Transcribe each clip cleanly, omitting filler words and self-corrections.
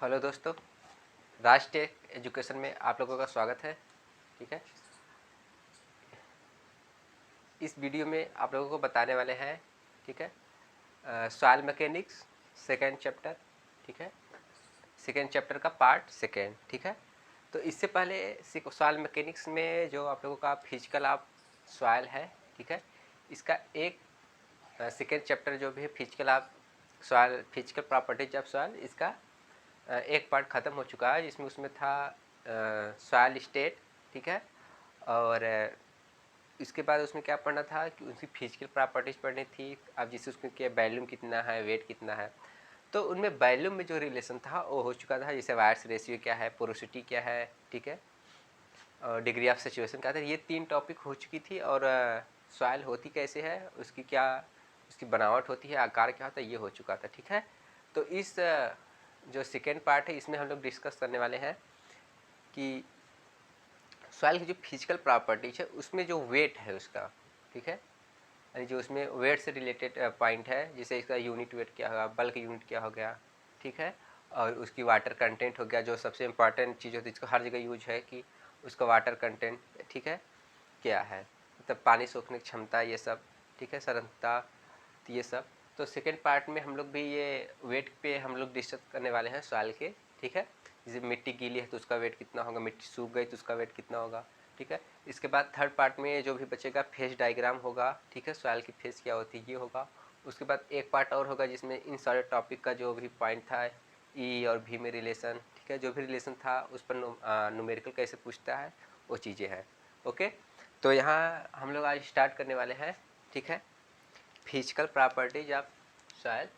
Hello दोस्तों, राष्ट्रीय education में आप लोगों का स्वागत है। ठीक है, इस वीडियो में आप लोगों को बताने वाले हैं, ठीक है, सॉइल मैकेनिक्स सेकेंड चैप्टर। ठीक है, सेकेंड चैप्टर का पार्ट सेकेंड। ठीक है, तो इससे पहले सॉइल मैकेनिक्स में जो आप लोगों का फिजिकल ऑफ सॉइल है, ठीक है, इसका एक सेकेंड चैप्टर जो भी है physical of soil, physical properties of soil, इसका एक पार्ट ख़त्म हो चुका है, जिसमें उसमें था सॉइल स्टेट। ठीक है, और इसके बाद उसमें क्या पढ़ना था कि उसकी फिजिकल प्रॉपर्टीज पढ़नी थी। अब जिससे उसमें क्या वॉल्यूम कितना है, वेट कितना है, तो उनमें वॉल्यूम में जो रिलेशन था वो हो चुका था। जैसे वायर्स रेशियो क्या है, पोरोसिटी क्या है, ठीक है, और डिग्री ऑफ सैचुरेशन क्या था, ये 3 टॉपिक हो चुकी थी। और सॉइल होती कैसे है, उसकी क्या उसकी बनावट होती है, आकार क्या होता है, ये हो चुका था। ठीक है, तो इस जो सेकेंड पार्ट है इसमें हम लोग डिस्कस करने वाले हैं कि सॉइल की जो फिजिकल प्रॉपर्टीज है उसमें जो वेट है उसका, ठीक है, यानी जो उसमें वेट से रिलेटेड पॉइंट है, जैसे इसका यूनिट वेट क्या होगा, बल्क यूनिट क्या हो गया, ठीक है, और उसकी वाटर कंटेंट हो गया, जो सबसे इम्पॉर्टेंट चीज़ होती है, इसको हर जगह यूज है कि उसका वाटर कंटेंट, ठीक है, क्या है, मतलब पानी सोखने की क्षमता, ये सब, ठीक है, सरलता, तो ये सब। तो सेकेंड पार्ट में हम लोग भी ये वेट पे हम लोग डिस्कस करने वाले हैं सॉइल के। ठीक है, जैसे मिट्टी गीली है तो उसका वेट कितना होगा, मिट्टी सूख गई तो उसका वेट कितना होगा। ठीक है, इसके बाद थर्ड पार्ट में जो भी बचेगा फेज डायग्राम होगा। ठीक है, सॉइल की फेज क्या होती है ये होगा। उसके बाद एक पार्ट और होगा जिसमें इन सारे टॉपिक का जो भी पॉइंट था, ई और भी में रिलेशन, ठीक है, जो भी रिलेशन था उस पर न्यूमेरिकल कैसे पूछता है, वो चीज़ें हैं। ओके, तो यहाँ हम लोग आज स्टार्ट करने वाले हैं। ठीक है, physical properties of soil.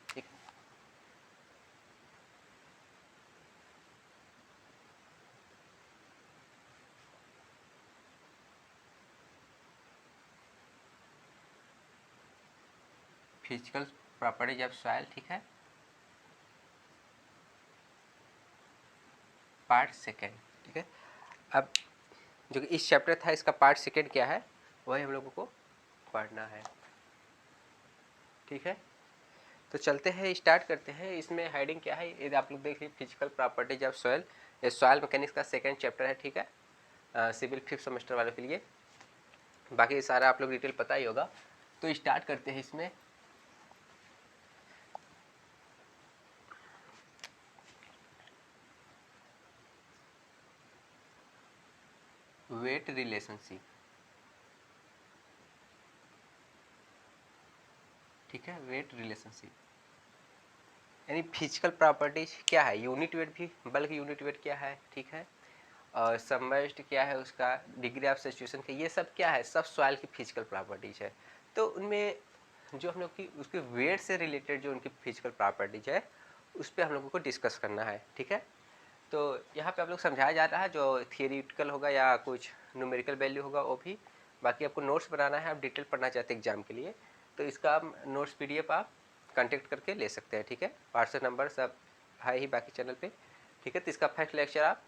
Physical properties of soil, ठीक है, पार्ट सेकेंड। ठीक है, अब जो कि इस चैप्टर था इसका पार्ट सेकेंड क्या है वही हम लोगों को पढ़ना है। ठीक है, तो चलते हैं, स्टार्ट करते हैं। इसमें हेडिंग क्या है, यदि आप लोग देख लीजिए, फिजिकल प्रॉपर्टीज ऑफ सॉइल, ये सॉइल मैकेनिक्स का सेकेंड चैप्टर है। ठीक है, सिविल 5th सेमेस्टर वालों के लिए, बाकी सारा आप लोग डिटेल पता ही होगा। तो स्टार्ट करते हैं इसमें। वेट रिलेशनशिप, ठीक है, वेट रिलेशनशिप यानी फिजिकल प्रॉपर्टीज क्या है, यूनिट वेट भी, बल्क यूनिट वेट क्या है, ठीक है, और सबमर्ज्ड क्या है, उसका डिग्री ऑफ सैचुरेशन क्या, ये सब क्या है, सब सॉइल की फिजिकल प्रॉपर्टीज है। तो उनमें जो हम लोग की उसके वेट से रिलेटेड जो उनकी फिजिकल प्रॉपर्टीज है उस पर हम लोगों को डिस्कस करना है। ठीक है, तो यहाँ पे आप लोग समझाया जा रहा है, जो थियोरिटिकल होगा या कुछ न्यूमेरिकल वैल्यू होगा वो भी। बाकी आपको नोट्स बनाना है, आप डिटेल पढ़ना चाहते हैं एग्जाम के लिए, तो इसका नोट्स पीडीएफ आप कांटेक्ट करके ले सकते हैं। ठीक है, व्हाट्सएप नंबर सब है ही बाकी चैनल पे। ठीक है, तो इसका फर्स्ट लेक्चर आप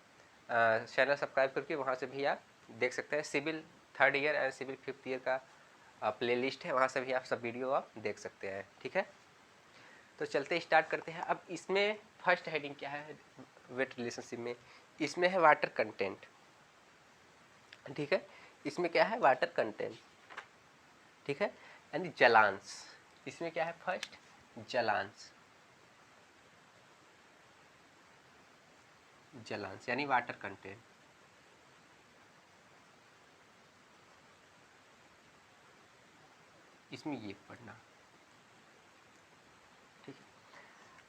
चैनल सब्सक्राइब करके वहाँ से भी आप देख सकते हैं। Civil 3rd year and civil 5th year का प्ले लिस्ट है, वहाँ से भी आप सब वीडियो आप देख सकते हैं। ठीक है, तो चलते स्टार्ट करते हैं। अब इसमें फर्स्ट हेडिंग क्या है वेट रिलेशनशिप में, इसमें है वाटर कंटेंट। ठीक है, इसमें क्या है, वाटर कंटेंट, ठीक है, यानी जलांश। इसमें क्या है, फर्स्ट जलांश, जलांश यानी वाटर कंटेंट। इसमें ये पढ़ना, ठीक है।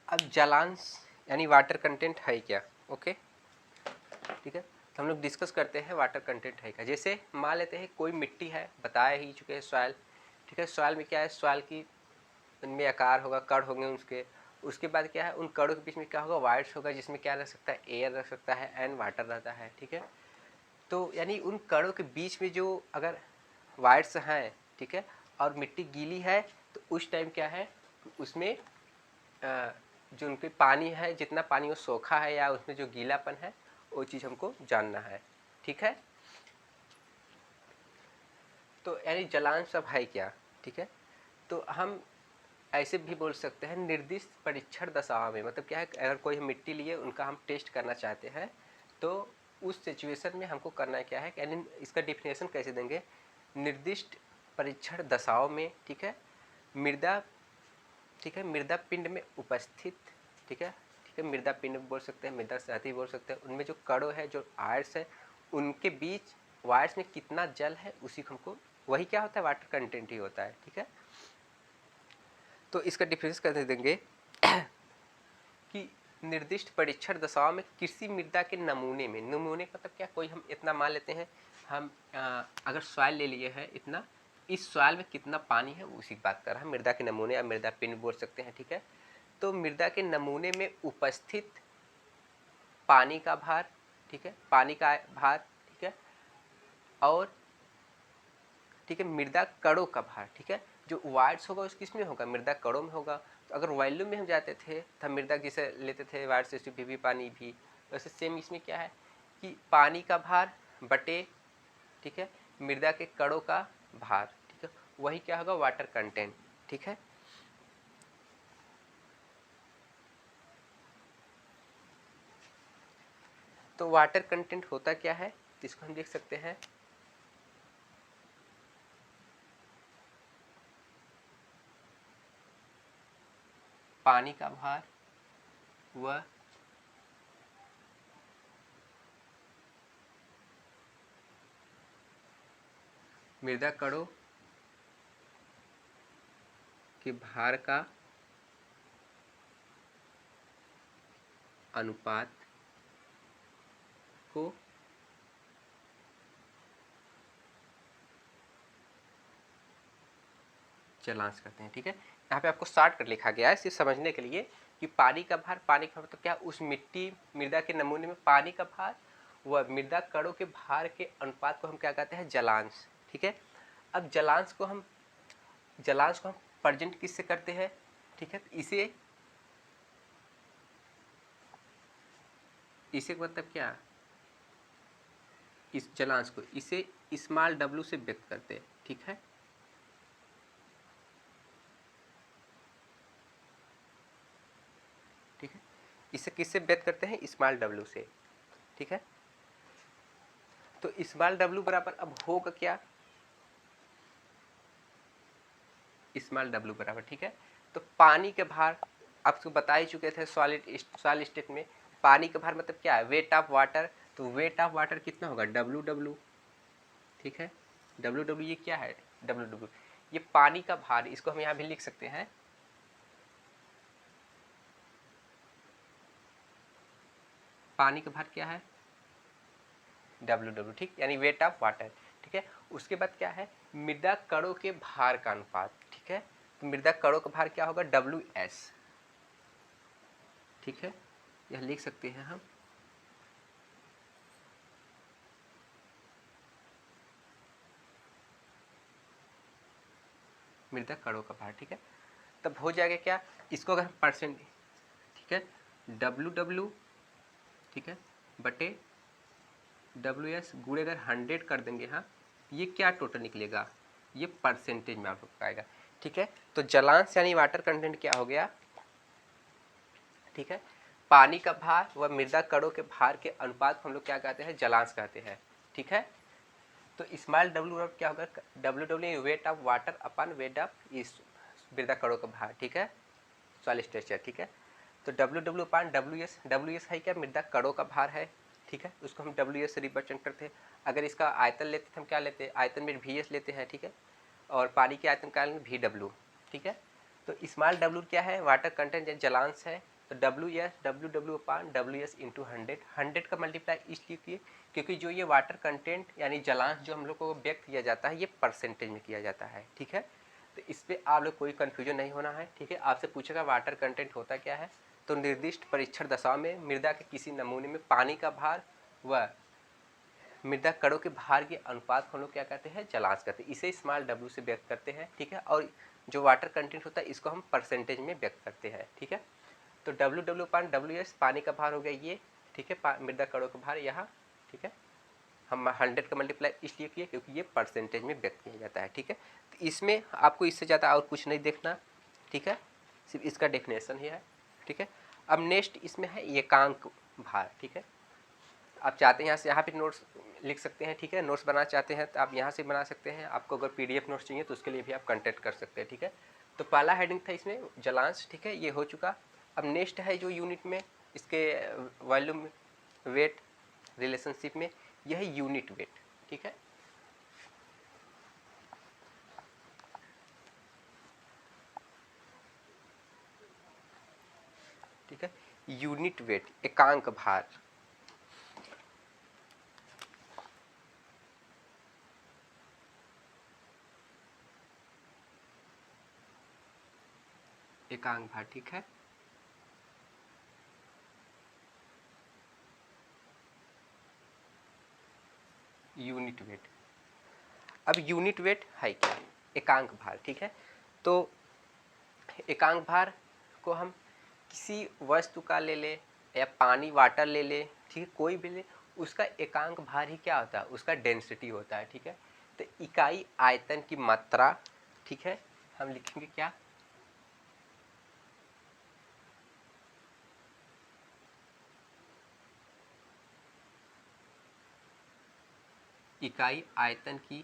अब जलांश यानी वाटर कंटेंट है क्या, ओके, ठीक है, तो हम लोग डिस्कस करते हैं वाटर कंटेंट है क्या। जैसे मान लेते हैं कोई मिट्टी है, बताया ही चुके हैं सॉइल, ठीक है, सॉइल में क्या है, सॉइल की उनमें आकार होगा, कण होंगे उसके। उसके बाद क्या है, उन कणों के बीच में क्या होगा, वायर्स होगा, जिसमें क्या रह सकता है, एयर रह सकता है एंड वाटर रहता है। ठीक है, तो यानी उन कणों के बीच में जो अगर वायर्स हैं, ठीक है, और मिट्टी गीली है, तो उस टाइम क्या है, उसमें जो उनके पानी है, जितना पानी वो सोखा है या उसमें जो गीलापन है, वो चीज़ हमको जानना है। ठीक है, तो यानी जलांश सब है क्या, ठीक है, तो हम ऐसे भी बोल सकते हैं निर्दिष्ट परीक्षण दशाओं में, मतलब क्या है, अगर कोई मिट्टी लिए उनका हम टेस्ट करना चाहते हैं तो उस सिचुएशन में हमको करना क्या है, यानी इसका डिफिनेशन कैसे देंगे, निर्दिष्ट परीक्षण दशाओं में, ठीक है, मृदा, ठीक है, मृदा पिंड में उपस्थित, ठीक है, ठीक है, मृदा पिंड बोल सकते हैं, मृदा सतही बोल सकते हैं, उनमें जो कणों है, जो वायर्स है, उनके बीच वायर्स में कितना जल है उसी को हमको, वही क्या होता है, वाटर कंटेंट ही होता है, ठीक है। तो इसका डिफरेंस कैसे देंगे कि निर्दिष्ट परीक्षण दशाओं में कृषि मृदा के नमूने में, नमूने मतलब क्या, कोई हम इतना मान लेते हैं, हम अगर सॉइल ले लिए हैं इतना, इस सॉइल में कितना पानी है उसी की बात कर रहा है, मृदा के नमूने या मृदा पिंड बोल सकते हैं, ठीक है। तो मृदा के नमूने में उपस्थित पानी का भार, ठीक है, पानी का भार, ठीक है, और ठीक है मृदा कणों का भार, ठीक है, जो वायर्स होगा उस किस में होगा, मृदा कणों में होगा। तो अगर वॉल्यूम में हम जाते थे तो हम मृदा जिसे लेते थे वायर्स से भी पानी भी, वैसे सेम इसमें क्या है कि पानी का भार बटे, ठीक है, मृदा के कणों का भार, ठीक है, वही क्या होगा, वाटर कंटेंट, ठीक है। तो वाटर कंटेंट होता क्या है, इसको हम देख सकते हैं, पानी का भार व मृदा कणों के भार का अनुपात को जलांश करते हैं, ठीक है। यहाँ पे आपको शॉर्ट कर लिखा गया है सिर्फ समझने के लिए कि पानी का भार, पानी का मतलब क्या, उस मिट्टी मृदा के नमूने में पानी का भार व मृदा कणों के भार के अनुपात को हम क्या कहते हैं, जलांश, ठीक है। अब जलांश को हम प्रेजेंट किससे करते हैं, ठीक है, इसे मतलब क्या, इस जलांश को इसे स्मॉल w से व्यक्त करते हैं, ठीक है। ठीक है, इसे किससे व्यक्त करते हैं, स्मॉल w से, ठीक है। तो स्मॉल w बराबर अब होगा क्या, स्मॉल w बराबर, ठीक है। तो पानी के भार आपको बता ही चुके थे, सॉलिड स्टेट में पानी का भार मतलब क्या है, वेट ऑफ वाटर, तो वेट ऑफ वाटर कितना होगा, WW, ठीक है। WW ये क्या है, WW ये पानी का भार, इसको हम यहाँ भी लिख सकते हैं, पानी का भार क्या है, WW, ठीक, यानी वेट ऑफ वाटर, ठीक है। उसके बाद क्या है, मृदा कणों के भार का अनुपात, ठीक है। तो मृदा कणों का भार क्या होगा, WS, ठीक है, यह लिख सकते हैं हम, मृदा कणों का भार, ठीक है। तब हो जाएगा क्या, इसको अगर हम परसेंट, ठीक है, WW, ठीक है, बटे WS गुणे अगर 100 कर देंगे, हाँ, ये क्या टोटल निकलेगा, ये परसेंटेज में आपको आएगा, ठीक है। तो जलांश यानी वाटर कंटेंट क्या हो गया, ठीक है, पानी का भार व मृदा कणों के भार के अनुपात को हम लोग क्या कहते हैं, जलांश कहते हैं, ठीक है। तो स्मॉल w क्या होगा, WW weight of water upon weight of इस मृदा कणों का भार, ठीक है, सॉलिड स्ट्रक्चर, ठीक है। तो WW अपान WS है क्या, मृदा कणों का भार है, ठीक है, उसको हम WS से रिप्रेजेंट करते हैं। अगर इसका आयतन लेते थे हम क्या लेते हैं, आयतन में VS लेते हैं, ठीक है, और पानी के आयतन का VW, ठीक है। तो स्मॉल w क्या है, वाटर कंटेंट जलांश है, तो WW अपान WS इंटू 100 का मल्टीप्लाई इसलिए किए क्योंकि जो ये वाटर कंटेंट यानी जलांश जो हम लोग को व्यक्त किया जाता है ये परसेंटेज में किया जाता है, ठीक है। तो इस पर आप लोग कोई कन्फ्यूजन नहीं होना है, ठीक है। आपसे पूछेगा वाटर कंटेंट होता क्या है, तो निर्दिष्ट परीक्षण दशाओं में मृदा के किसी नमूने में पानी का भार व मृदा कणों के भार के अनुपात को हम लोग क्या कहते हैं, जलांश कहते हैं, इसे स्मॉल w से व्यक्त करते हैं, ठीक है। और जो वाटर कंटेंट होता है इसको हम परसेंटेज में व्यक्त करते हैं, ठीक है। तो WW अपान WS पानी का भार हो गया ये, ठीक है, मृदा कणों का भार यहाँ, ठीक है। हम 100 का मल्टीप्लाई इसलिए किए क्योंकि ये परसेंटेज में व्यक्त किया जाता है, ठीक है। तो इसमें आपको इससे ज़्यादा और कुछ नहीं देखना, ठीक है, सिर्फ इसका डेफिनेशन ही है। ठीक है, अब नेक्स्ट इसमें है एकांक भार। ठीक है, आप चाहते हैं यहाँ पे नोट्स लिख सकते हैं। ठीक है, नोट्स बनाना चाहते हैं तो आप यहाँ से बना सकते हैं। आपको अगर पीडीएफ नोट्स चाहिए तो उसके लिए भी आप कांटेक्ट कर सकते हैं। ठीक है, तो पहला हेडिंग था इसमें जलांश। ठीक है, ये हो चुका। अब नेक्स्ट है जो यूनिट में इसके वॉल्यूम वेट रिलेशनशिप में, यह है यूनिट वेट। ठीक है, ठीक है, यूनिट वेट एकांक भार। एकांक भार, ठीक है, यूनिट वेट। अब यूनिट वेट है क्या? एकांक भार। ठीक है, तो एकांक भार को हम किसी वस्तु का ले ले या पानी वाटर ले ले, ठीक है, कोई भी ले, उसका एकांक भार ही क्या होता है? उसका डेंसिटी होता है। ठीक है, तो इकाई आयतन की मात्रा, ठीक है, हम लिखेंगे क्या? इकाई आयतन की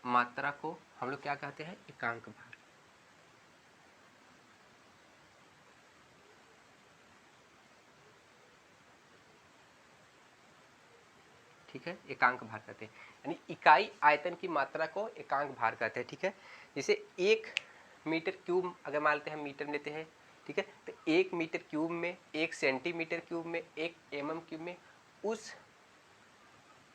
मात्रा को हम लोग क्या कहते हैं? एकांक भार। ठीक है, एकांक भार कहते हैं, यानी इकाई आयतन की मात्रा को एकांक भार कहते हैं। ठीक है, जैसे 1 मीटर क्यूब अगर मान लेते हैं, मीटर लेते हैं, ठीक है, तो 1 मीटर क्यूब में, 1 सेंटीमीटर क्यूब में, 1 mm क्यूब में उस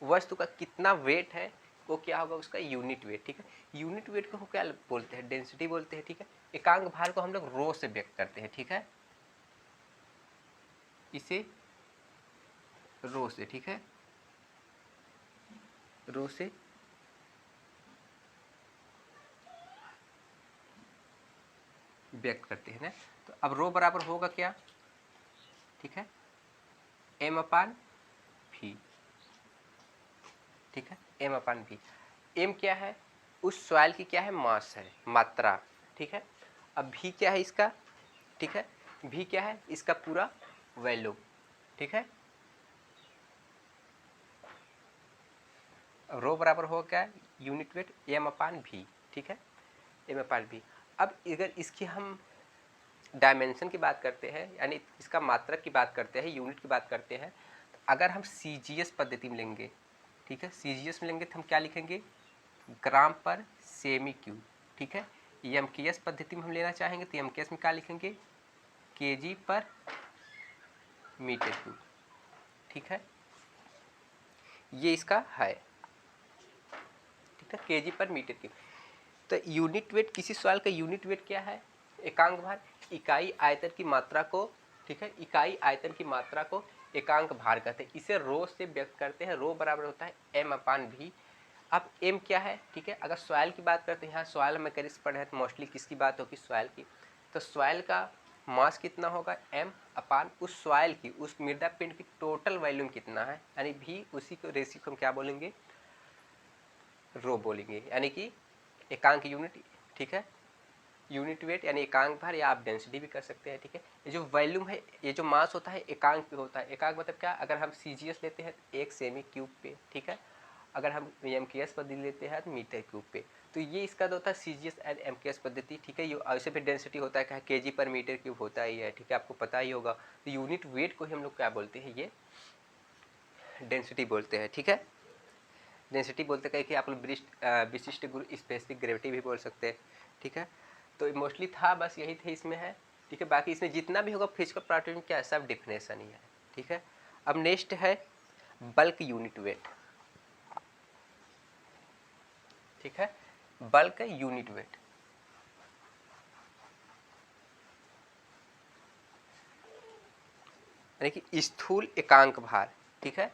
वस्तु का कितना वेट है वो क्या होगा? उसका यूनिट वेट। ठीक है, यूनिट वेट को क्या बोलते हैं? डेंसिटी बोलते हैं। ठीक है, एकांक भार को हम लोग रो से व्यक्त करते हैं। ठीक है, इसे रो से, ठीक है, रो से व्यक्त करते हैं ना। तो अब रो बराबर होगा क्या? ठीक है, m/v। ठीक है, m/v। m क्या है? उस सॉइल की क्या है? मास है, मात्रा। ठीक है, अब v क्या है इसका? ठीक है, v क्या है? इसका पूरा वैल्यूम। ठीक है, रो बराबर होगा क्या? Unit weight m/v। ठीक है, m/v। अब अगर इसकी हम डायमेंशन की बात करते हैं, यानी इसका मात्रक की बात करते हैं, यूनिट की बात करते हैं, तो अगर हम सीजीएस पद्धति में लेंगे, ठीक है, सीजीएस में लेंगे तो हम क्या लिखेंगे? ग्राम पर सेमी क्यूब। ठीक है, एमकेएस पद्धति में हम लेना चाहेंगे तो एमकेएस में क्या लिखेंगे? केजी पर मीटर क्यूब। ठीक है, ये इसका है। ठीक है, केजी पर मीटर क्यूब। तो यूनिट वेट, किसी सवाल का यूनिट वेट क्या है? एकांक भार, इकाई आयतन की मात्रा को, ठीक है, इकाई आयतन की मात्रा को एकांक भार कहते हैं। इसे रो से व्यक्त करते हैं। रो बराबर होता है m/v। अब m क्या है? ठीक है, अगर सॉइल की बात करते हैं, यहाँ सॉइल मैकेनिक्स पढ़े हैं तो मोस्टली किसकी बात होगी? सॉइल की। तो सॉइल का मास कितना होगा? m/, उस सॉइल की, उस मृदा पिंड की टोटल वॉल्यूम कितना है, यानी भी उसी को रेशियो को हम क्या बोलेंगे? रो बोलेंगे, यानी कि एकांक यूनिट। ठीक है, यूनिट वेट यानी एकांक भार, या आप डेंसिटी भी कर सकते हैं। ठीक है, ये जो वॉल्यूम है, ये जो मास होता है एकांक पे होता है। एकांक मतलब क्या? अगर हम सीजीएस लेते हैं 1 सेमी क्यूब पे, ठीक है, अगर हम एमकेएस पद्धति लेते हैं तो मीटर क्यूब पे। तो ये इसका होता है सीजीएस एंड एमकेएस पद्धति। ठीक है, ये ऐसे पे डेंसिटी होता है केजी पर मीटर क्यूब होता ही है। ठीक है, आपको पता ही होगा। तो यूनिट वेट को ही हम लोग क्या बोलते हैं? ये डेंसिटी बोलते हैं। ठीक है, डेंसिटी बोलते हैं कि आप लोग विशिष्ट गुरु स्पेसिफिक ग्रेविटी भी बोल सकते हैं। ठीक है, तो मोस्टली था, बस यही थे इसमें है। ठीक है, बाकी इसमें जितना भी होगा फिजिकल प्रॉपर्टी में क्या है? सब डिफिनेशन ही है। ठीक है, अब नेक्स्ट है बल्क यूनिट वेट। ठीक है, बल्क यूनिट वेट, यानी कि स्थूल एकांक भार। ठीक है,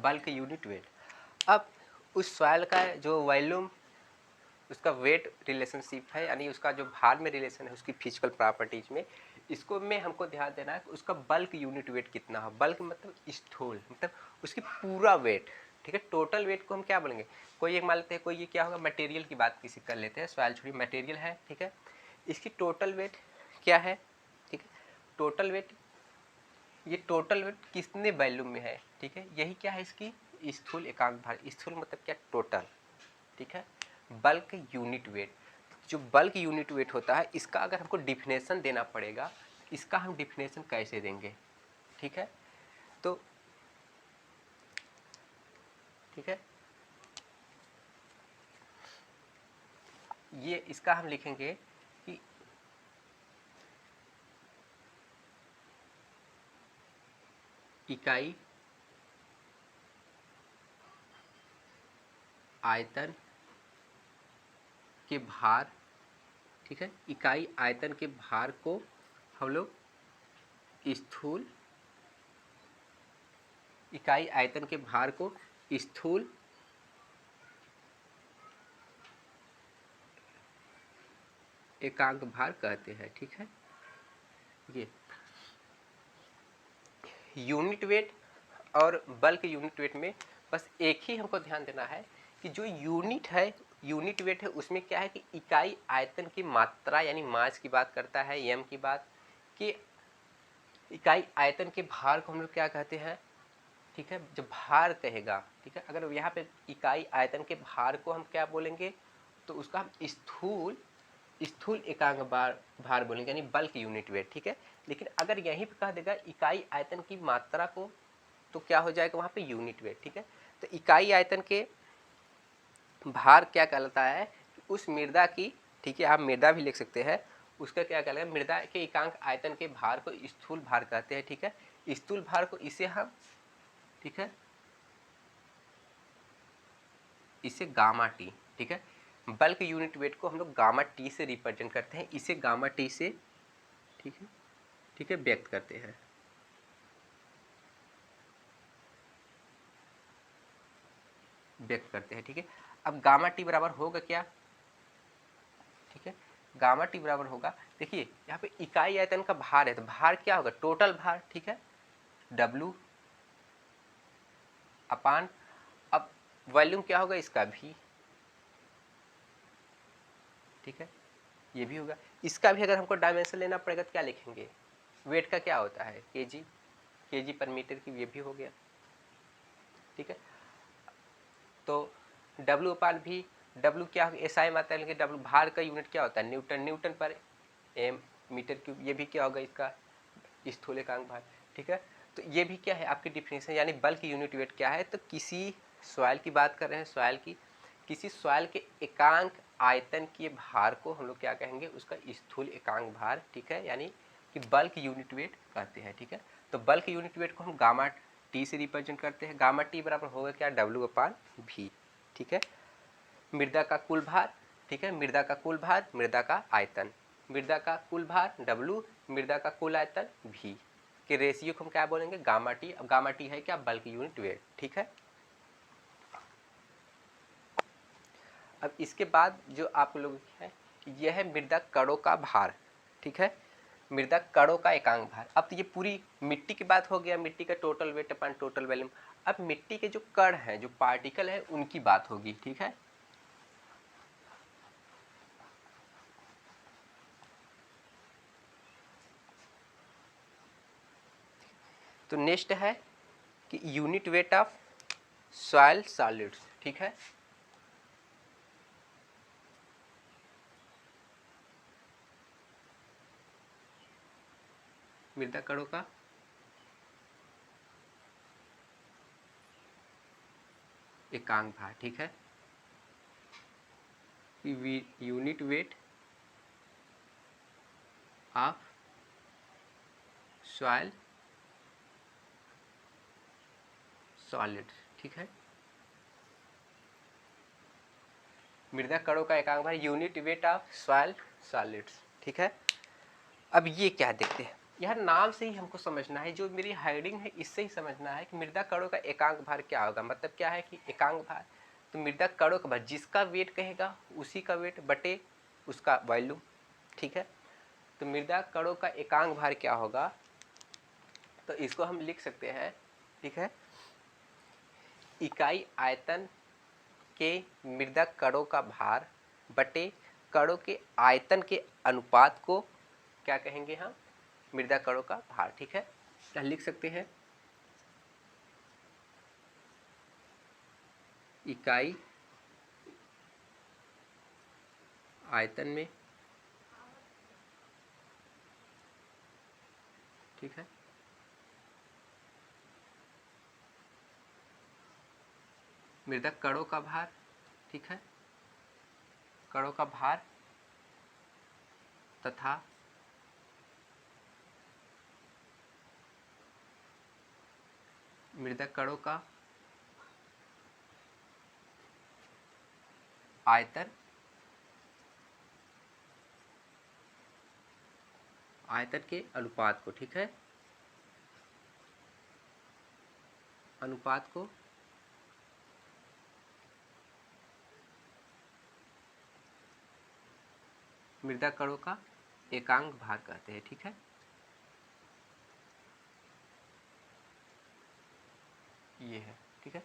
बल्क यूनिट वेट। अब उस सॉइल का जो वॉल्यूम, उसका वेट रिलेशनशिप है, यानी उसका जो भार में रिलेशन है उसकी फिजिकल प्रॉपर्टीज में, इसको में हमको ध्यान देना है कि उसका बल्क यूनिट वेट कितना हो। बल्क मतलब स्थूल, मतलब उसकी पूरा वेट, ठीक है। टोटल वेट को हम क्या बोलेंगे, कोई एक मान लेते हैं, कोई ये क्या होगा, मटेरियल की बात किसी कर लेते हैं, सॉइल छोड़ी मटेरियल है, ठीक है। इसकी टोटल वेट क्या है, ठीक है। टोटल वेट, ये टोटल वेट कितने वॉल्यूम में है, ठीक है। यही क्या है, इसकी स्थूल एकांक भार। स्थूल मतलब क्या, टोटल, ठीक है। बल्क यूनिट वेट, जो बल्क यूनिट वेट होता है, इसका अगर हमको डिफिनेशन देना पड़ेगा, इसका हम डिफिनेशन कैसे देंगे, ठीक है। तो ठीक है, ये इसका हम लिखेंगे कि इकाई आयतन के भार, ठीक है। इकाई आयतन के भार को हम लोग स्थूल, इकाई आयतन के भार को स्थूल एकांक भार कहते हैं, ठीक है। ये यूनिट वेट और बल्क यूनिट वेट में बस एक ही हमको ध्यान देना है कि जो यूनिट है, यूनिट वेट है, उसमें क्या है कि इकाई आयतन की मात्रा यानी मास की बात करता है, एम की बात, कि इकाई आयतन के भार को हम लोग क्या कहते हैं, ठीक है। जब भार कहेगा, ठीक है, अगर यहाँ पे इकाई आयतन के भार को हम क्या बोलेंगे, तो उसका हम स्थूल, स्थूल एकांक भार बोलेंगे, यानी बल्क यूनिट वेट, ठीक है। लेकिन अगर यहीं पे कह देगा इकाई आयतन की मात्रा को, तो क्या हो जाएगा वहाँ पे यूनिट वेट, ठीक है। तो इकाई आयतन के भार क्या कहलाता है, उस मृदा की, ठीक है, आप मृदा भी लिख सकते हैं, उसका क्या कहलाता है, मृदा के एकांक आयतन के भार को स्थूल भार कहते हैं, ठीक है। स्थूल भार को इसे हम, ठीक है, इसे गामा टी, ठीक है। बल्क यूनिट वेट को हम लोग गामा टी से रिप्रेजेंट करते हैं, इसे गामा टी से, ठीक है, ठीक है, व्यक्त करते हैं। व्यक्त करते हैं, ठीक है। अब गामा टी बराबर होगा क्या, ठीक है, गामा टी बराबर होगा, देखिए यहाँ पे इकाई आयतन का भार है, तो भार क्या होगा, टोटल भार, ठीक है, W अपान, अब वॉल्यूम क्या होगा इसका भी, ठीक है, ये भी होगा। इसका भी अगर हमको डायमेंशन लेना पड़ेगा तो क्या लिखेंगे, वेट का क्या होता है, केजी पर मीटर की, ये भी हो गया, ठीक है। तो W अपान भी, W क्या होगा, SI मात्रा लेंगे, W भार का यूनिट क्या होता है, न्यूटन, न्यूटन पर एम मीटर क्यूब, ये भी क्या होगा इसका स्थूल एकांक भार, ठीक है। तो ये भी क्या है आपकी डिफिनेशन, यानी बल्क यूनिट वेट क्या है, तो किसी सॉइल की बात कर रहे हैं, सॉइल की, किसी सॉइल के एकांक आयतन के भार को हम लोग क्या कहेंगे, उसका स्थूल एकांक भार, ठीक है, यानी कि बल्क यूनिट वेट कहते हैं, ठीक है। तो बल्क यूनिट वेट को हम गामा टी से रिप्रेजेंट करते हैं, गामा टी बराबर होगा क्या, W अपान भी, ठीक है। मृदा का कुल भार, ठीक है, मृदा का कुल भार, मृदा का आयतन, मृदा का कुल भार W, मृदा का कुल आयतन V के रेशियो को हम क्या बोलेंगे, गामा टी। अब गामा टी है क्या, बल्क यूनिट वेट, ठीक है। अब इसके बाद जो आप लोग है, यह है मृदा कणों का भार, ठीक है, मृदा कणों का एकांक भार। अब तो ये पूरी मिट्टी की बात हो गया, मिट्टी का टोटल वेट अपन टोटल वॉल्यूम। अब मिट्टी के जो कण हैं, जो पार्टिकल है, उनकी बात होगी, ठीक है। तो नेक्स्ट है कि unit weight of soil solids, ठीक है। मृदा कणों का एकांक भार, ठीक है। Unit weight of soil solids, ठीक है। मृदा कणों का एकांक भार, unit weight of soil solids, ठीक है। अब ये क्या देखते हैं, यह नाम से ही हमको समझना है, जो मेरी हेडिंग है इससे ही समझना है कि मृदा कणों का एकांक भार क्या होगा। मतलब क्या है कि एकांक भार, तो मृदा कणों का भार जिसका वेट कहेगा उसी का वेट बटे उसका वॉल्यूम, ठीक है। तो मृदा कणों का एकांक भार क्या होगा, तो इसको हम लिख सकते हैं, ठीक है, इकाई आयतन के मृदा कणों का भार बटे कणों के आयतन के अनुपात को क्या कहेंगे हम, मृदा कणों का भार, ठीक है। क्या लिख सकते हैं, इकाई आयतन में, ठीक है, मृदा कणों का भार, ठीक है, कणों का भार तथा मृदा कणों का आयतन, आयतन के अनुपात को, ठीक है, अनुपात को मृदा कणों का एकांक भार कहते हैं, ठीक है। ये है, ठीक है।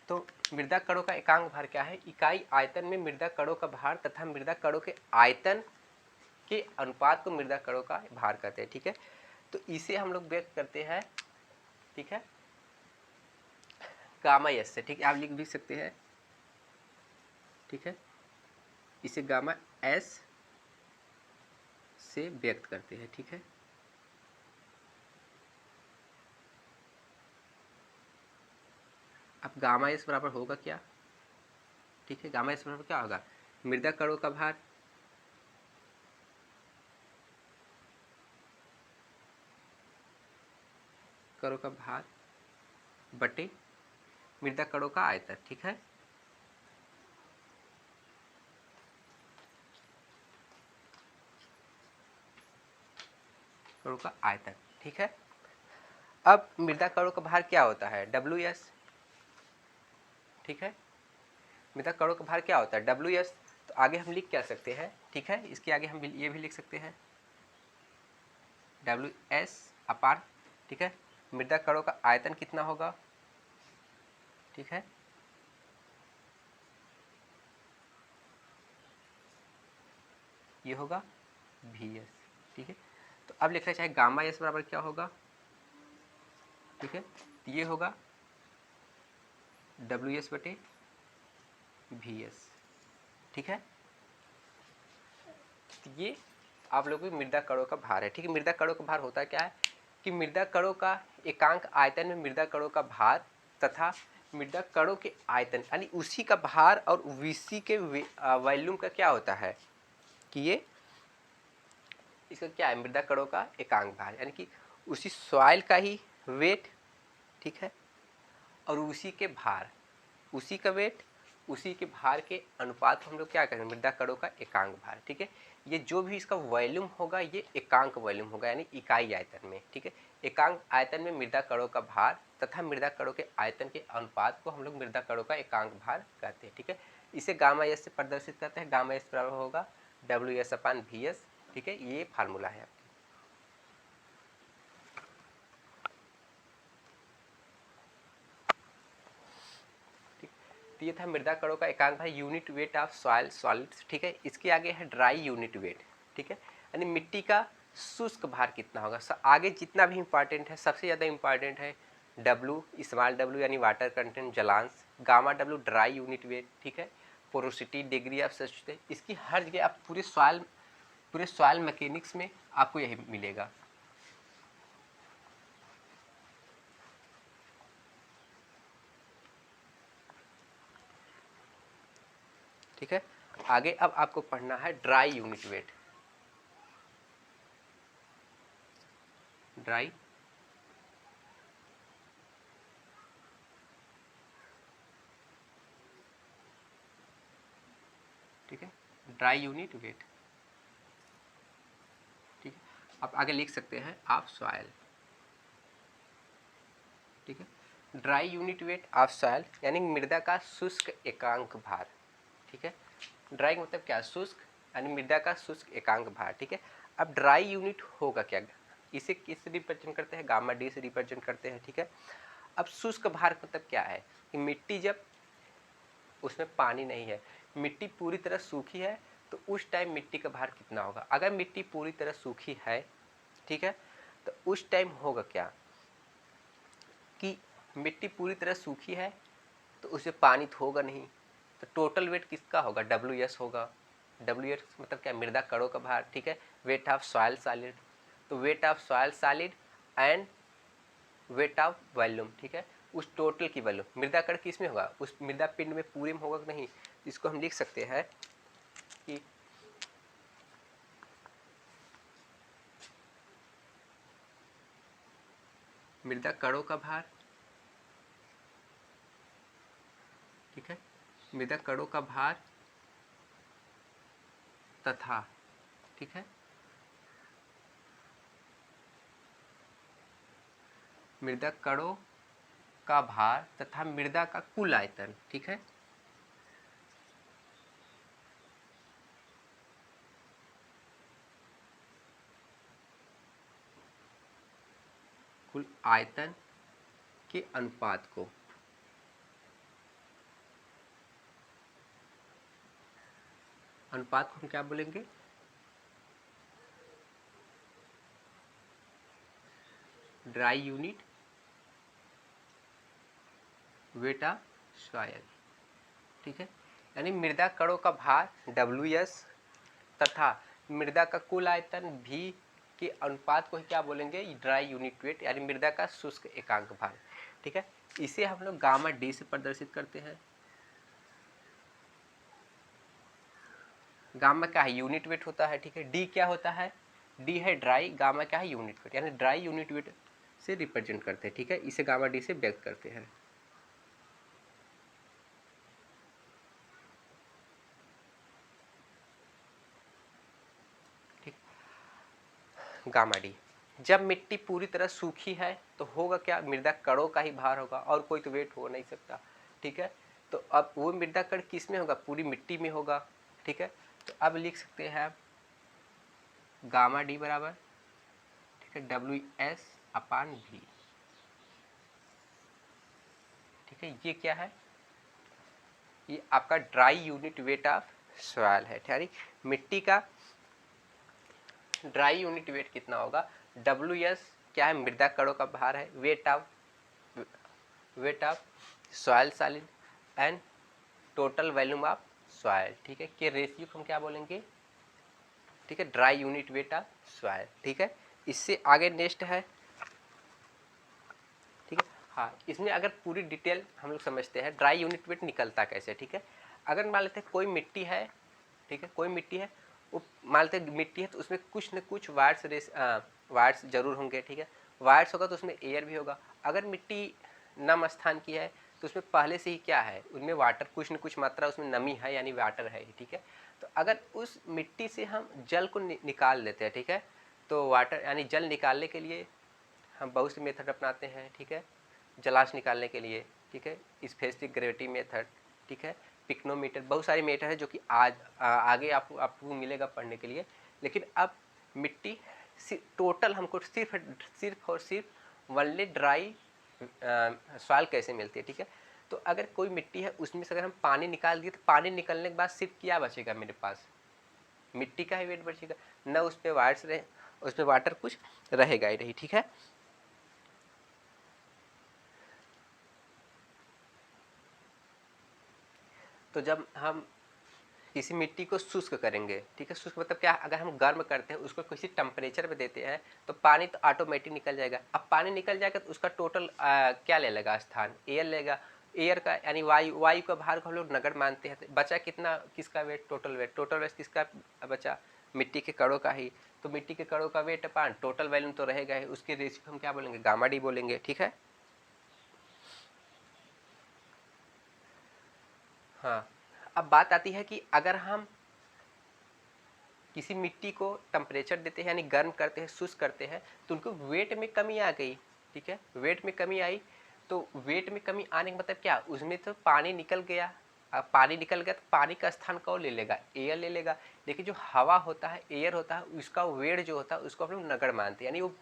तो मृदा कणों का एकांक भार क्या है, इकाई आयतन में मृदा कणों का भार तथा मृदा कणों के आयतन के अनुपात को मृदा कणों का भार कहते हैं, ठीक है। तो इसे हम लोग व्यक्त करते हैं, ठीक है, गामा एस से, ठीक है, आप लिख भी सकते हैं, ठीक है, इसे गामा एस से व्यक्त करते हैं, ठीक है। अब गामा एस बराबर होगा क्या, ठीक है, गामा एस बराबर क्या होगा, मृदा कणों का भार कणों का भार बटे मृदा कणों का आयतन, ठीक है। कणों का आयतन, ठीक है। अब मृदा कणों का भार क्या होता है, डब्ल्यू एस, ठीक है, मृदा कणों का भार क्या होता है, डब्ल्यू एस। तो आगे हम लिख क्या सकते हैं, ठीक है, इसके आगे हम ये भी लिख सकते हैं, डब्ल्यू एस अपार, ठीक है, मृदा कणों का आयतन कितना होगा, ठीक है, ये होगा वी एस, ठीक है। तो अब लिखना चाहे गामा एस बराबर क्या होगा, ठीक है, तो ये होगा डब्ल्यू एस बटे वी एस, ठीक है। तो ये आप लोगों की मृदा कणों का भार है, ठीक है। मृदा कणों का भार होता क्या है कि मृदा कणों का एकांक आयतन में मृदा कणों का भार तथा मृदा कणों के आयतन यानी उसी का भार और वीसी के वॉल्यूम का क्या होता है कि ये इसका क्या है, मृदा कणों का एकांक भार, यानी कि उसी सॉइल का ही वेट, ठीक है, और उसी के भार, उसी का वेट उसी के भार के अनुपात को हम लोग क्या करेंगे, मृदा कणों का एकांक भार, ठीक है। ये जो भी इसका वॉल्यूम होगा ये एकांक वॉल्यूम होगा, यानी इकाई आयतन में, ठीक है। एकांक आयतन में मृदा कणों का भार तथा मृदा कणों के आयतन के अनुपात को हम लोग मृदा कणों का एकांक भार कहते हैं, ठीक है। इसे गामा एस से प्रदर्शित करते हैं, गामा एस बराबर होगा डब्ल्यू एस अपान वी एस, ठीक है, ये फार्मूला है। तो ये था मृदा कणों का एकांक भार, unit weight of soil solids, ठीक है। इसके आगे है ड्राई यूनिट वेट, ठीक है, यानी मिट्टी का शुष्क भार कितना होगा। आगे जितना भी इंपॉर्टेंट है, सबसे ज़्यादा इंपॉर्टेंट है डब्लू, स्मॉल डब्लू यानी वाटर कंटेंट जलांश, gamma W dry unit weight, ठीक है, पोरोसिटी डिग्री ऑफ सच, इसकी हर जगह आप पूरे सॉइल मैकेनिक्स में आपको यही मिलेगा, ठीक है। आगे अब आपको पढ़ना है ड्राई यूनिट वेट, ड्राई ठीक है, ड्राई यूनिट वेट, ठीक है। आप आगे लिख सकते हैं ऑफ सॉइल, ठीक है। Dry unit weight of soil यानी मृदा का शुष्क एकांक भार, ठीक है। ड्राई मतलब क्या, शुष्क, यानी मृदा का शुष्क एकांक भार, ठीक है। अब ड्राई यूनिट होगा क्या, इसे किस रिप्रेजेंट करते हैं, गामा डी से रिप्रेजेंट करते हैं, ठीक है। अब शुष्क भार मतलब क्या है कि मिट्टी जब उसमें पानी नहीं है, मिट्टी पूरी तरह सूखी है, तो उस टाइम मिट्टी का भार कितना होगा। अगर मिट्टी पूरी तरह सूखी है, ठीक है, तो उस टाइम होगा क्या कि मिट्टी पूरी तरह सूखी है तो उसमें पानी तो होगा नहीं, तो टोटल वेट किसका होगा, WS होगा। WS मतलब क्या, मृदा कणों का भार, ठीक है। वेट ऑफ सॉइल सॉलिड, तो weight of soil solid and weight of volume, ठीक है। उस टोटल की वॉल्यूम, मृदा कण किस में होगा, उस मृदा पिंड में पूरे में होगा कि नहीं। इसको हम लिख सकते हैं कि मृदा कणों का भार, ठीक है, मृदा कणों का भार तथा, ठीक है, मृदा कणों का भार तथा मृदा का कुल आयतन, ठीक है। कुल आयतन के अनुपात को हम क्या बोलेंगे, dry unit weight of soil, ठीक है। यानी मृदा कणों का भार WS तथा मृदा का कुल आयतन V के अनुपात को ही क्या बोलेंगे, ड्राई यूनिट वेट, यानी मृदा का शुष्क एकांक भार, ठीक है। इसे हम लोग गामा डी से प्रदर्शित करते हैं। गामा क्या है, यूनिट वेट होता है, ठीक है। डी क्या होता है, डी है ड्राई, गामा क्या है, यूनिट वेट, यानी ड्राई यूनिट वेट से रिप्रेजेंट करते हैं, ठीक है। इसे गामा डी से व्यक्त करते हैं, ठीक। गामा डी, जब मिट्टी पूरी तरह सूखी है तो होगा क्या, मृदा कणों का ही भार होगा और कोई तो वेट हो नहीं सकता, ठीक है। तो अब वो मृदा कण किस में होगा, पूरी मिट्टी में होगा, ठीक है। तो अब लिख सकते हैं आप गामा डी बराबर, ठीक है, WS/V, ठीक है। ये क्या है, ये आपका dry unit weight of soil है, यानी मिट्टी का ड्राई यूनिट वेट कितना होगा, WS क्या है, मृदा कणों का भार है, weight of soil solid and total volume of soil, ठीक है, के रेशियो को हम क्या बोलेंगे, ठीक है, dry unit weight of soil, ठीक है। इससे आगे नेक्स्ट है, ठीक है। हाँ, इसमें अगर पूरी डिटेल हम लोग समझते हैं ड्राई यूनिट वेट निकलता कैसे, ठीक है। अगर मान लेते हैं कोई मिट्टी है, ठीक है, कोई मिट्टी है, वो मान लेते हैं मिट्टी है तो उसमें कुछ न कुछ वायर्स जरूर होंगे, ठीक है। वायर्स होगा तो उसमें एयर भी होगा। अगर मिट्टी नम स्थान की है तो उसमें पहले से ही क्या है, उनमें वाटर कुछ न कुछ मात्रा उसमें नमी है, यानी वाटर है, ठीक है। तो अगर उस मिट्टी से हम जल को निकाल लेते हैं, ठीक है, तो वाटर यानी जल निकालने के लिए हम बहुत से मेथड अपनाते हैं, ठीक है, जलांश निकालने के लिए, ठीक है, स्पेसिफिक ग्रेविटी मेथड, ठीक है, पिक्नोमीटर, बहुत सारे मेथड है जो कि आगे आपको मिलेगा पढ़ने के लिए। लेकिन अब मिट्टी टोटल हमको सिर्फ और सिर्फ वनली ड्राई सॉइल कैसे मिलती है, ठीक है। तो अगर कोई मिट्टी है उसमें से अगर हम पानी निकाल दिए तो पानी निकलने के बाद सिर्फ क्या बचेगा मेरे पास, मिट्टी का ही वेट बचेगा, न उस पर वायर्स रहे, उस पर वाटर कुछ रहेगा ही नहीं, ठीक है। तो जब हम किसी मिट्टी को शुष्क करेंगे, ठीक है, शुष्क मतलब क्या, अगर हम गर्म करते हैं उसको किसी टेम्परेचर पे देते हैं तो पानी तो ऑटोमेटिक निकल जाएगा। अब पानी निकल जाएगा तो उसका टोटल क्या ले लेगा स्थान, एयर लेगा। एयर का यानी वायु का भार को हम लोग नगण्य मानते हैं, तो बचा कितना, किसका वेट, टोटल वेट किसका बचा, मिट्टी के कणों का ही। तो मिट्टी के कणों का वेट अपान टोटल वॉल्यूम तो रहेगा ही, उसके रेशियो हम क्या बोलेंगे, गामा डी बोलेंगे, ठीक है। हाँ, अब बात आती है कि अगर हम किसी मिट्टी को टेम्परेचर देते हैं यानी गर्म करते हैं, शुष्क करते हैं, तो उनको वेट में कमी आ गई, ठीक है, वेट में कमी आई। तो वेट में कमी आने का मतलब क्या, उसमें तो पानी निकल गया। अब पानी निकल गया तो पानी का स्थान कौन ले लेगा, एयर ले लेगा। लेकिन जो हवा होता है, एयर होता है, उसका वेट जो होता है उसको हम लोग नगण्य मानते हैं, यानी वो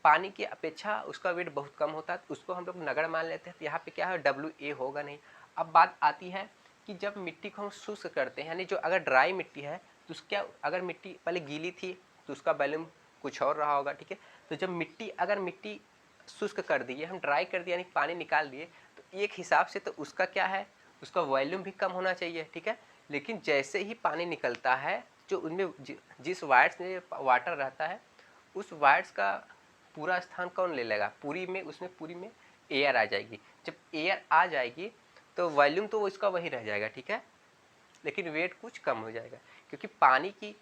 पानी की अपेक्षा उसका वेट बहुत कम होता है, तो उसको हम लोग नगण्य मान लेते हैं। तो यहाँ पे क्या है, WA होगा नहीं। अब बात आती है कि जब मिट्टी को हम शुष्क करते हैं, यानी जो अगर ड्राई मिट्टी है तो क्या, अगर मिट्टी पहले गीली थी तो उसका वॉल्यूम कुछ और रहा होगा, ठीक है। तो जब मिट्टी, अगर मिट्टी शुष्क कर दिए, हम ड्राई कर दिए यानी पानी निकाल दिए, तो एक हिसाब से तो उसका क्या है, उसका वॉल्यूम भी कम होना चाहिए, ठीक है। लेकिन जैसे ही पानी निकलता है, जो उनमें जिस वायर्स में वाटर रहता है, उस वायर्स का पूरा स्थान कौन ले लेगा, पूरी में, उसमें पूरी में एयर आ जाएगी। जब एयर आ जाएगी तो वॉल्यूम तो इसका वही रह जाएगा, ठीक है, लेकिन वेट कुछ कम हो जाएगा, क्योंकि पानी की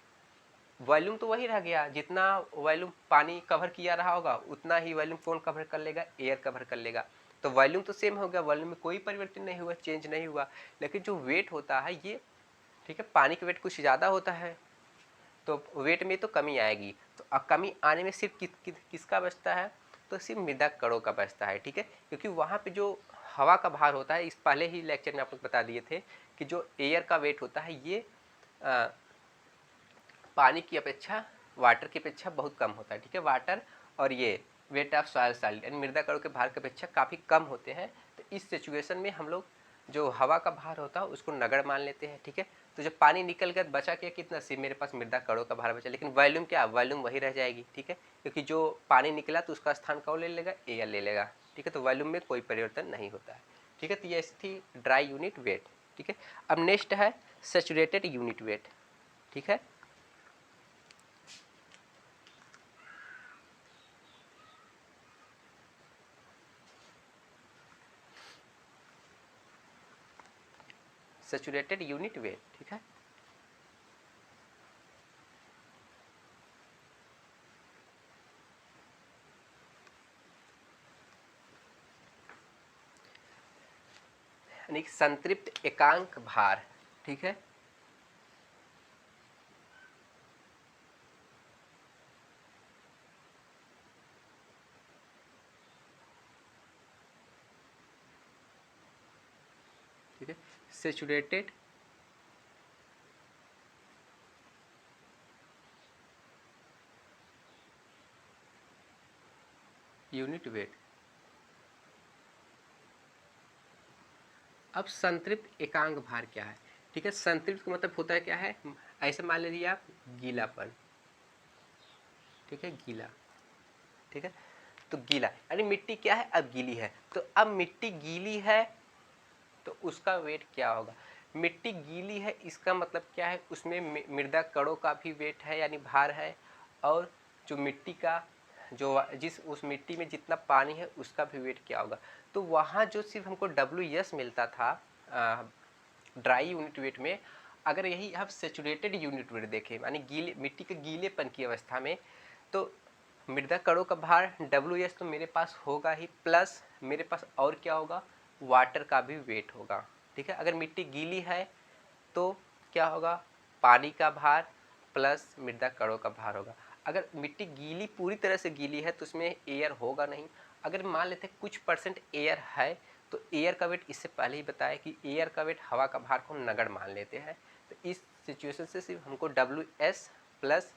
वॉल्यूम तो वही रह गया, जितना वॉल्यूम पानी कवर किया रहा होगा उतना ही वॉल्यूम कौन कवर कर लेगा, एयर कवर कर लेगा। तो वॉल्यूम तो सेम हो गया, वॉल्यूम में कोई परिवर्तन नहीं हुआ, चेंज नहीं हुआ। लेकिन जो वेट होता है ये, ठीक है, पानी का वेट कुछ ज़्यादा होता है, तो वेट में तो कमी आएगी। तो अब कमी आने में सिर्फ किसका बचता है, तो सिर्फ मृदा कणों का बचता है, ठीक है। क्योंकि वहाँ पे जो हवा का भार होता है, इस पहले ही लेक्चर में आप लोग बता दिए थे कि जो एयर का वेट होता है ये पानी की अपेक्षा, वाटर की अपेक्षा बहुत कम होता है, ठीक है। वाटर और ये वेट ऑफ सॉइल सॉलिड यानी मृदा कणों के भार की अपेक्षा काफ़ी कम होते हैं। तो इस सिचुएशन में हम लोग जो हवा का भार होता है उसको नगण्य मान लेते हैं, ठीक है। तो जब पानी निकल गया बचा क्या, कितना, सिर्फ मेरे पास मृदा कणों का भार बचा, लेकिन वॉल्यूम क्या, वॉल्यूम वही रह जाएगी, ठीक है। क्योंकि जो पानी निकला तो उसका स्थान कौन ले लेगा, एयर ले लेगा, ठीक है। तो वॉल्यूम में कोई परिवर्तन नहीं होता है, ठीक है। तो ये थी ड्राई यूनिट वेट, ठीक है। अब नेक्स्ट है सैचुरेटेड यूनिट वेट, ठीक है। सैचुरेटेड यूनिट वेट, ठीक है। यानी संतृप्त एकांक भार, ठीक है। ठीक है, सैचुरेटेड यूनिट वेट। अब संतृप्त एकांक भार क्या है, ठीक है। संतृप्त का मतलब होता है क्या है, ऐसे मान लीजिए आप गीलापन, ठीक है, गीला, ठीक है। तो गीला यानी मिट्टी क्या है, अब गीली है। तो अब मिट्टी गीली है तो उसका वेट क्या होगा, मिट्टी गीली है इसका मतलब क्या है, उसमें मृदा कणों का भी वेट है यानी भार है, और जो मिट्टी का जो जिस उस मिट्टी में जितना पानी है उसका भी वेट क्या होगा। तो वहाँ जो सिर्फ हमको WS मिलता था ड्राई यूनिट वेट में, अगर यही आप सेचुरेटेड यूनिट वेट देखें यानी गीले मिट्टी के गीलेपन की अवस्था में, तो मृदा कणों का भार WS तो मेरे पास होगा ही, प्लस मेरे पास और क्या होगा, वाटर का भी वेट होगा, ठीक है। अगर मिट्टी गीली है तो क्या होगा, पानी का भार प्लस मृदा कणों का भार होगा। अगर मिट्टी गीली, पूरी तरह से गीली है तो उसमें एयर होगा नहीं। अगर मान लेते हैं कुछ परसेंट एयर है, तो एयर का वेट, इससे पहले ही बताया कि एयर का वेट हवा का भार को हम नगण्य मान लेते हैं। तो इस सिचुएशन से सिर्फ हमको WS प्लस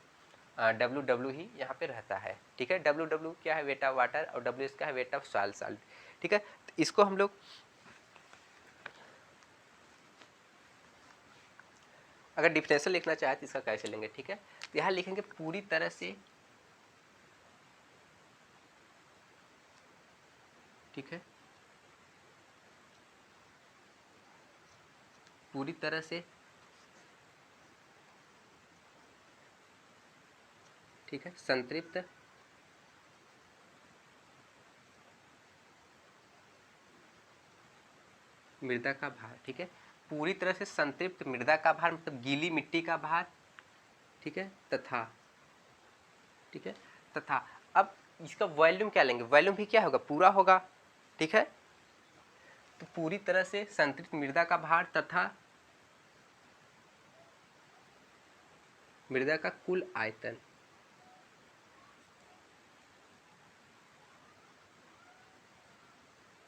WW ही यहाँ पे रहता है, ठीक है। WW क्या है, वेट ऑफ वाटर, और WS क्या है, वेट ऑफ सॉइल सॉलिड, ठीक है। तो इसको हम लोग अगर डिफरेंशियल लिखना चाहे तो इसका कैसे लेंगे, ठीक है। तो यहाँ लिखेंगे पूरी तरह से, ठीक है, पूरी तरह से, ठीक है, संतृप्त मृदा का भार, ठीक है। पूरी तरह से संतृप्त मृदा का भार मतलब गीली मिट्टी का भार, ठीक है, तथा, ठीक है, तथा अब इसका वॉल्यूम क्या लेंगे, वॉल्यूम भी क्या होगा, पूरा होगा, ठीक है। तो पूरी तरह से संतृप्त मृदा का भार तथा मृदा का कुल आयतन,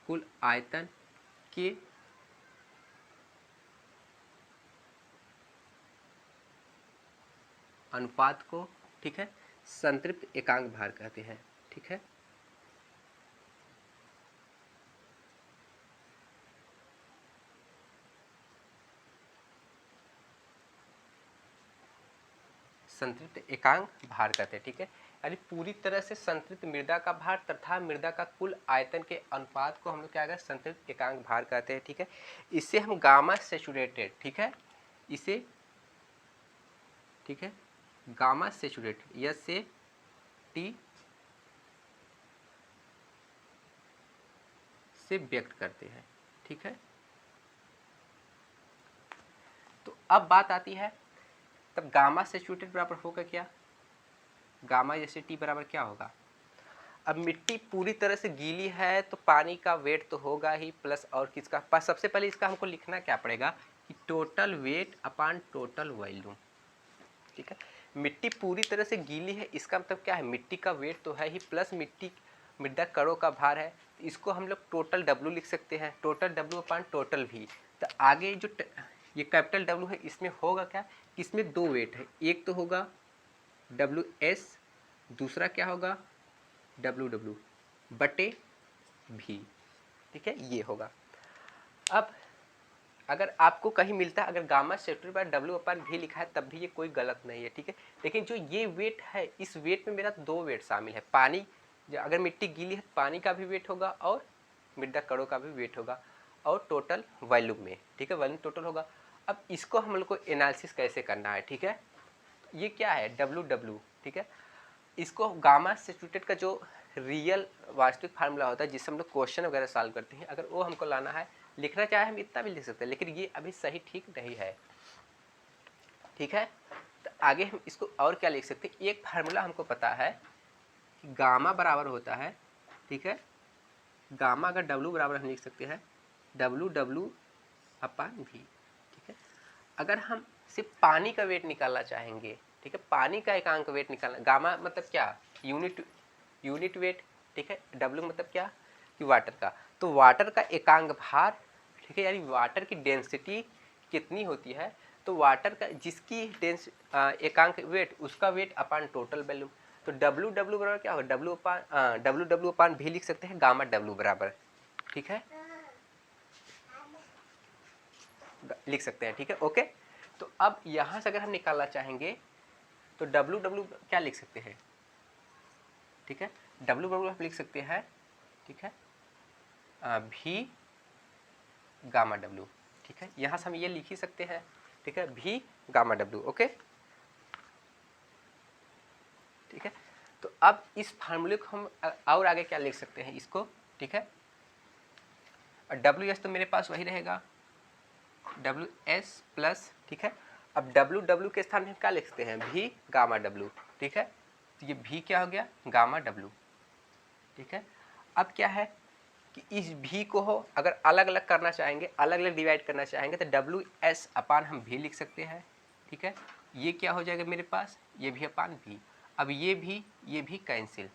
कुल आयतन के अनुपात को, ठीक है, संतृप्त एकांक भार कहते हैं। ठीक है, संतृप्त एकांक भार कहते हैं। ठीक है, यानी पूरी तरह से संतृप्त मृदा का भार तथा मृदा का कुल आयतन के अनुपात को हम लोग क्या कहते हैं, संतृप्त एकांक भार कहते हैं। ठीक है, इससे हम गामा सैचुरेटेड, ठीक है, इसे, ठीक है, गामा सैचुरेटेड या से टी से व्यक्त करते हैं। ठीक है, तो अब बात आती है, तब गामा सैचुरेटेड बराबर होगा क्या, गामा जैसे टी बराबर क्या होगा। अब मिट्टी पूरी तरह से गीली है तो पानी का वेट तो होगा ही, प्लस और किसका पास, सबसे पहले इसका हमको लिखना क्या पड़ेगा कि टोटल वेट अपान टोटल वॉल्यूम। ठीक है, मिट्टी पूरी तरह से गीली है, इसका मतलब क्या है, मिट्टी का वेट तो है ही, प्लस मिट्टी मृदा कणों का भार है, तो इसको हम लोग टोटल डब्ल्यू लिख सकते हैं, टोटल डब्ल्यू अपान टोटल भी। तो आगे जो ये कैपिटल डब्ल्यू है, इसमें होगा क्या, इसमें दो वेट है, एक तो होगा डब्ल्यू एस, दूसरा क्या होगा डब्ल्यू डब्ल्यू बटे भी। ठीक है, ये होगा। अब अगर आपको कहीं मिलता है अगर गामा सैचुरेटेड बाय डब्ल्यू अपान भी लिखा है तब भी ये कोई गलत नहीं है। ठीक है, लेकिन जो ये वेट है, इस वेट में मेरा दो वेट शामिल है, पानी, अगर मिट्टी गीली है पानी का भी वेट होगा और मृदा कणों का भी वेट होगा, और टोटल वॉल्यूम में, ठीक है, वॉल्यूम टोटल होगा। अब इसको हम लोग को एनालिसिस कैसे करना है, ठीक है, ये क्या है डब्ल्यू डब्ल्यू, ठीक है, इसको गामा सैचुरेटेड का जो रियल वास्तविक फार्मूला होता है जिससे हम लोग क्वेश्चन वगैरह सॉल्व करते हैं, अगर वो हमको लाना है, लिखना चाहे हम इतना भी लिख सकते हैं, लेकिन ये अभी सही ठीक नहीं है। ठीक है, तो आगे हम इसको और क्या लिख सकते हैं, एक फार्मूला हमको पता है कि गामा बराबर होता है, ठीक है, गामा अगर डब्ल्यू बराबर हम लिख सकते हैं डब्ल्यू डब्ल्यू अपान भी। ठीक है, अगर हम सिर्फ पानी का वेट निकालना चाहेंगे, ठीक है, पानी का एकांक वेट निकालना, गामा मतलब क्या, यूनिट वेट, ठीक है, डब्ल्यू मतलब क्या कि वाटर का, तो वाटर का एकांक भार, ठीक है, यानी वाटर की डेंसिटी कितनी होती है, तो वाटर का जिसकी एकांक वेट उसका वेट अपान टोटल वॉल्यूम, तो डब्ल्यू डब्ल्यू बराबर क्या होगा, डब्ल्यू डब्ल्यू अपान भी लिख सकते हैं गामा डब्ल्यू बराबर, ठीक है, लिख सकते हैं। ठीक है, ओके, तो अब यहाँ से अगर हम निकालना चाहेंगे तो डब्ल्यू डब्ल्यू क्या लिख सकते हैं, ठीक है, डब्ल्यू डब्ल्यू हम लिख सकते हैं, ठीक है, भी गामा डब्ल्यू, ठीक है, यहाँ से हम ये लिख ही सकते हैं, ठीक है, भी गामा डब्ल्यू, ओके, ठीक है, तो अब इस फार्मूले को हम और आगे क्या लिख सकते हैं इसको, ठीक है, और डब्ल्यू एस तो मेरे पास वही रहेगा डब्ल्यू एस प्लस, ठीक है, अब डब्ल्यू डब्ल्यू के स्थान में क्या लिख सकते हैं भी गामा डब्ल्यू, ठीक है, तो ये भी क्या हो गया गामा डब्ल्यू। ठीक है, अब क्या है कि इस भी को हो अगर अलग अलग करना चाहेंगे, अलग अलग डिवाइड करना चाहेंगे तो डब्ल्यू एस अपान हम भी लिख सकते हैं। ठीक है, ये क्या हो जाएगा मेरे पास, ये भी अपान भी, अब ये भी कैंसिल।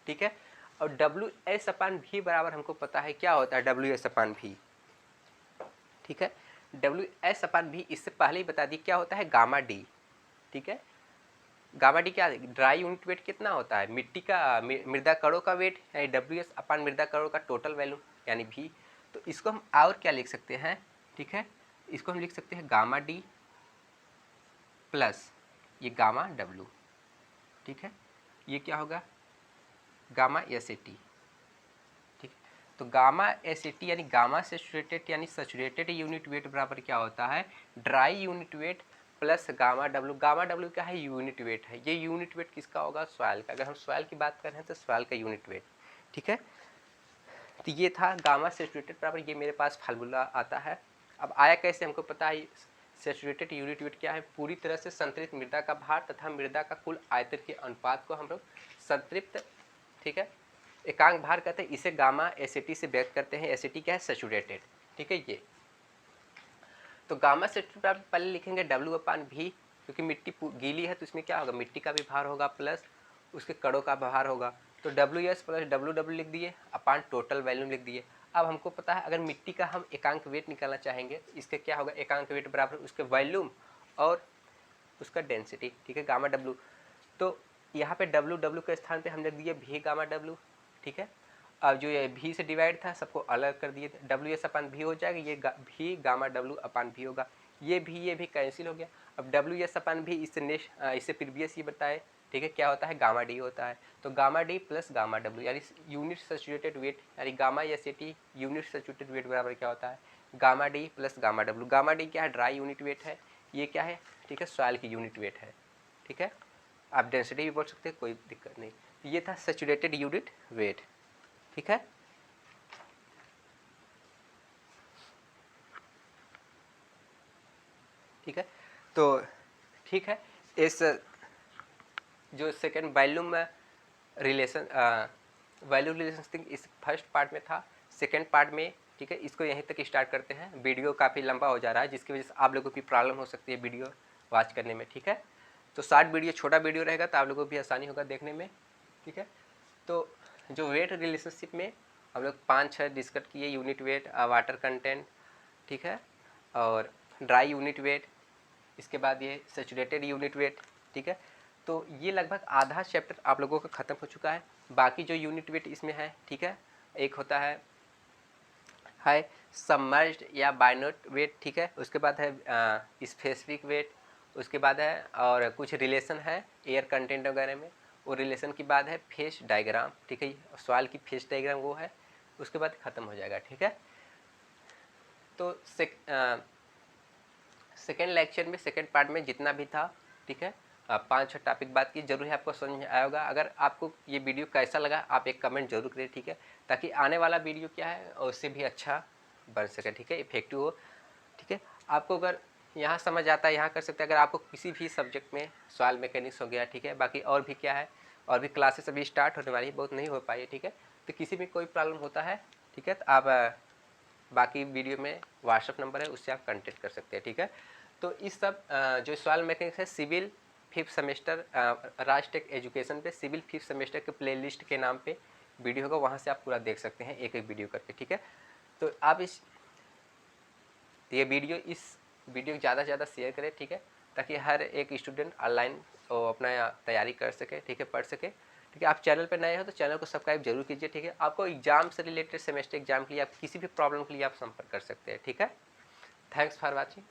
ठीक है, और डब्ल्यू एस अपान भी बराबर हमको पता है क्या होता है डब्ल्यू एस अपान भी, ठीक है, डब्ल्यू एस अपान भी इससे पहले ही बता दी क्या होता है गामा डी। ठीक है, गामा डी क्या है, ड्राई यूनिट वेट कितना होता है, मिट्टी का मृदा कणों का वेट यानी डब्ल्यू एस अपान मृदा कणों का टोटल वैल्यू यानी भी, तो इसको हम और क्या लिख सकते हैं, ठीक है, इसको हम लिख सकते हैं गामा डी प्लस ये गामा डब्ल्यू। ठीक है, ये क्या होगा गामा एस ए टी। ठीक, तो गामा एस ए टी यानी गामा सैचुरेटेड यानी सैचुरेटेड यूनिट वेट बराबर क्या होता है dry unit weight plus gamma W. Gamma W क्या है यूनिट वेट है, ये यूनिट वेट किसका होगा सॉइल का, अगर हम सॉइल की बात कर रहे हैं तो सॉइल का यूनिट वेट। ठीक है, तो ये था गामा सैचुरेटेड बराबर, ये मेरे पास फार्मूला आता है। अब आया कैसे हमको पता है सैचुरेटेड यूनिट वेट क्या है, पूरी तरह से संतृप्त मृदा का भार तथा मृदा का कुल आयतन के अनुपात को हम लोग संतृप्त, ठीक है, एकांक भार कहते हैं, इसे गामा एसिटी से व्यक्त करते हैं, एसिटी क्या है सैचुरेटेड। ठीक है, ये तो गामा सैचुरेटेड पहले लिखेंगे डब्ल्यू अपान भी, क्योंकि मिट्टी गीली है तो इसमें क्या होगा, मिट्टी का भी भार होगा प्लस उसके कणों का भार होगा। तो WS प्लस WW लिख दिए अपान टोटल वॉल्यूम लिख दिए। अब हमको पता है अगर मिट्टी का हम एकांक वेट निकालना चाहेंगे, इसके क्या होगा, एकांक वेट बराबर उसके वॉल्यूम और उसका डेंसिटी, ठीक है, गामा W। तो यहाँ पे WW के स्थान पे हम लिख दिए V गामा W, ठीक है। अब जो ये V से डिवाइड था सबको अलग कर दिए, WS अपान V हो जाएगा, ये V गामा W अपान V होगा, ये भी कैंसिल हो गया। अब WS अपान V इससे प्रीवियस ये बताए, ठीक है, क्या होता है, गामा D होता है। तो gamma D plus gamma W यानी यूनिट सैचुरेटेड वेट यानी gamma SAT unit saturated weight बराबर क्या होता है, gamma D plus gamma W। Gamma D क्या है, ड्राई यूनिट वेट है, ये क्या है, ठीक है, सॉइल की यूनिट वेट है, ठीक है। आप डेंसिटी भी बोल सकते हैं, कोई दिक्कत नहीं। तो ये था सैचुरेटेड यूनिट वेट, ठीक है। ठीक है, तो ठीक है, इस जो second volume relation volume relation इस फर्स्ट पार्ट में था। सेकेंड पार्ट में, ठीक है, इसको यहीं तक स्टार्ट करते हैं। वीडियो काफ़ी लंबा हो जा रहा है जिसकी वजह से आप लोगों की प्रॉब्लम हो सकती है वीडियो वॉच करने में, ठीक है। तो शॉर्ट वीडियो, छोटा वीडियो रहेगा तो आप लोगों को भी आसानी होगा देखने में, ठीक है। तो जो वेट रिलेशनशिप में हम लोग 5-6 डिस्कस किए, यूनिट वेट, वाटर कंटेंट, ठीक है, और ड्राई यूनिट वेट, इसके बाद ये सैचुरेटेड यूनिट वेट, ठीक है। तो ये लगभग आधा चैप्टर आप लोगों का ख़त्म हो चुका है। बाकी जो यूनिट वेट इसमें है, ठीक है, एक होता है सबमर्ज्ड या बाइनोट वेट, ठीक है, उसके बाद है स्पेसिफिक वेट, उसके बाद है और कुछ रिलेशन है एयर कंटेंट वगैरह में, वो रिलेशन के बाद है फेस डायग्राम, ठीक है, सॉइल की फेस डायग्राम वो है, उसके बाद ख़त्म हो जाएगा, ठीक है। तो सेकेंड लेक्चर में, सेकेंड पार्ट में जितना भी था, ठीक है, 5-6 टॉपिक बात की, जरूर आपको समझ आया होगा। अगर आपको ये वीडियो कैसा लगा आप एक कमेंट जरूर करें, ठीक है, ताकि आने वाला वीडियो क्या है उससे भी अच्छा बन सके, ठीक है, इफेक्टिव हो, ठीक है। आपको अगर यहाँ समझ आता है यहाँ कर सकते हैं। अगर आपको किसी भी सब्जेक्ट में सॉइल मैकेनिक्स हो गया, ठीक है, बाकी और भी क्या है, और भी क्लासेस अभी स्टार्ट होने वाली है, बहुत नहीं हो पाई है, ठीक है। तो किसी भी कोई प्रॉब्लम होता है, ठीक है, तो आप बाकी वीडियो में व्हाट्सअप नंबर है उससे आप कांटेक्ट कर सकते हैं, ठीक है। तो इस सब जो सॉइल मैकेनिक्स है civil 5th semester Rajtech education पे सिविल 5th सेमेस्टर के प्लेलिस्ट के नाम पे वीडियो होगा, वहाँ से आप पूरा देख सकते हैं एक एक वीडियो करके, ठीक है। तो आप ये वीडियो ज़्यादा से ज़्यादा शेयर करें, ठीक है, ताकि हर एक स्टूडेंट ऑनलाइन अपना तैयारी कर सके, ठीक है, पढ़ सके, ठीक है। आप चैनल पर नए हो तो चैनल को सब्सक्राइब जरूर कीजिए, ठीक है। आपको एग्जाम से रिलेटेड, सेमेस्टर एग्जाम के लिए, आप किसी भी प्रॉब्लम के लिए आप संपर्क कर सकते हैं, ठीक है। Thanks for watching.